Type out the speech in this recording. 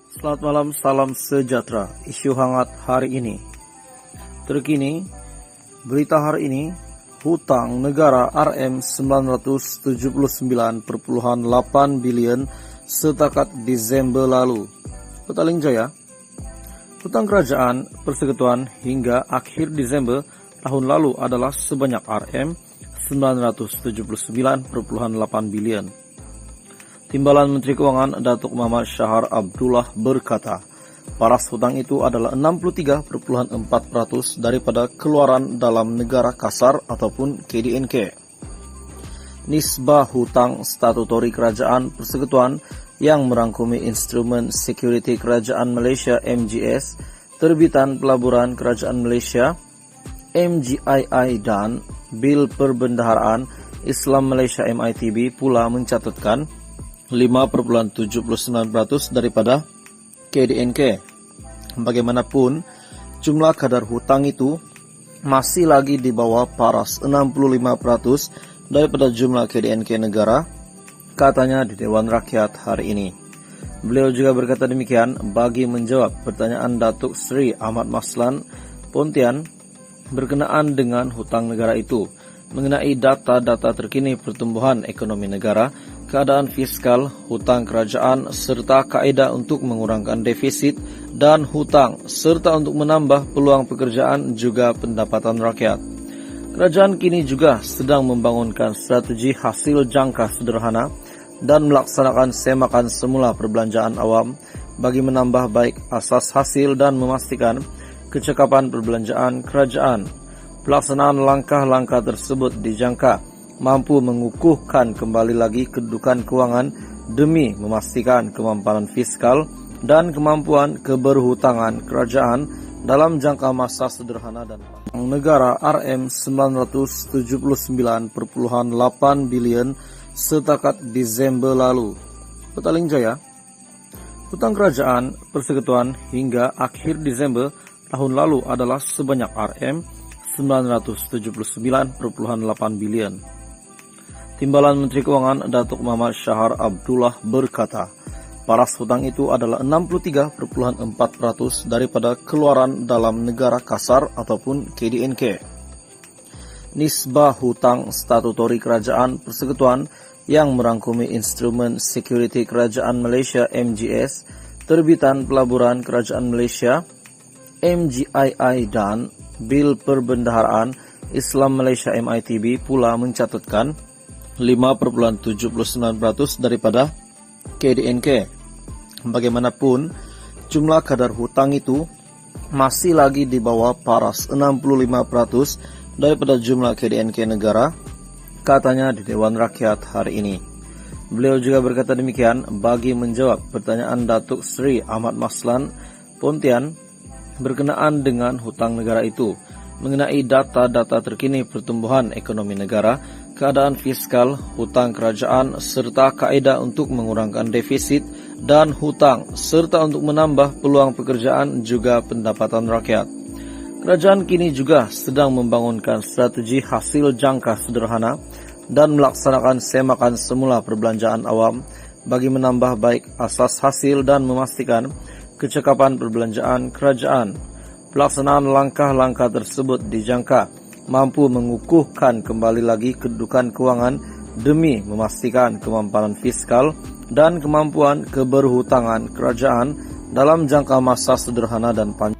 Selamat malam, salam sejahtera. Isu hangat hari ini. Terkini, berita hari ini, hutang negara Rm 979,8 bilion setakat Desember lalu. Petaling Jaya, hutang kerajaan persekutuan hingga akhir Desember tahun lalu adalah sebanyak Rm 979,8 bilion. Timbalan Menteri Keuangan Datuk Muhammad Syahar Abdullah berkata, paras hutang itu adalah 63,4% daripada keluaran dalam negara kasar ataupun KDNK. Nisbah hutang statutori kerajaan persekutuan yang merangkumi instrumen security kerajaan Malaysia MGS, terbitan pelaburan kerajaan Malaysia MGII dan Bil Perbendaharaan Islam Malaysia MITB pula mencatatkan 5,79% daripada KDNK. Bagaimanapun, jumlah kadar hutang itu masih lagi di bawah paras 65% daripada jumlah KDNK negara, katanya di Dewan Rakyat hari ini. Beliau juga berkata demikian bagi menjawab pertanyaan Datuk Seri Ahmad Maslan Pontian berkenaan dengan hutang negara itu, mengenai data-data terkini pertumbuhan ekonomi negara, keadaan fiskal, hutang kerajaan, serta kaedah untuk mengurangkan defisit dan hutang, serta untuk menambah peluang pekerjaan juga pendapatan rakyat. Kerajaan kini juga sedang membangunkan strategi hasil jangka sederhana dan melaksanakan semakan semula perbelanjaan awam bagi menambah baik asas hasil dan memastikan kecekapan perbelanjaan kerajaan. Pelaksanaan langkah-langkah tersebut dijangka mampu mengukuhkan kembali lagi kedudukan keuangan demi memastikan kemampanan fiskal dan kemampuan keberhutangan kerajaan dalam jangka masa sederhana dan negara Rm 979,8 bilion setakat Desember lalu. Petaling Jaya, hutang kerajaan persekutuan hingga akhir Desember tahun lalu adalah sebanyak Rm 979,8 bilion. Timbalan Menteri Keuangan Datuk Muhammad Syahar Abdullah berkata, paras hutang itu adalah 63,4% daripada keluaran dalam negara kasar ataupun KDNK. Nisbah hutang statutori kerajaan persekutuan yang merangkumi instrumen security kerajaan Malaysia MGS, terbitan pelaburan kerajaan Malaysia MGII dan Bil Perbendaharaan Islam Malaysia MITB pula mencatatkan 5,79% daripada KDNK. Bagaimanapun, jumlah kadar hutang itu masih lagi di bawah paras 65% daripada jumlah KDNK negara, katanya di Dewan Rakyat hari ini. Beliau juga berkata demikian bagi menjawab pertanyaan Datuk Seri Ahmad Maslan Pontian berkenaan dengan hutang negara itu, mengenai data-data terkini pertumbuhan ekonomi negara, keadaan fiskal, hutang kerajaan, serta kaedah untuk mengurangkan defisit dan hutang, serta untuk menambah peluang pekerjaan juga pendapatan rakyat. Kerajaan kini juga sedang membangunkan strategi hasil jangka sederhana dan melaksanakan semakan semula perbelanjaan awam bagi menambah baik asas hasil dan memastikan kecekapan perbelanjaan kerajaan. Pelaksanaan langkah-langkah tersebut dijangka mampu mengukuhkan kembali lagi kedudukan keuangan demi memastikan kemampanan fiskal dan kemampuan keberhutangan kerajaan dalam jangka masa sederhana dan panjang.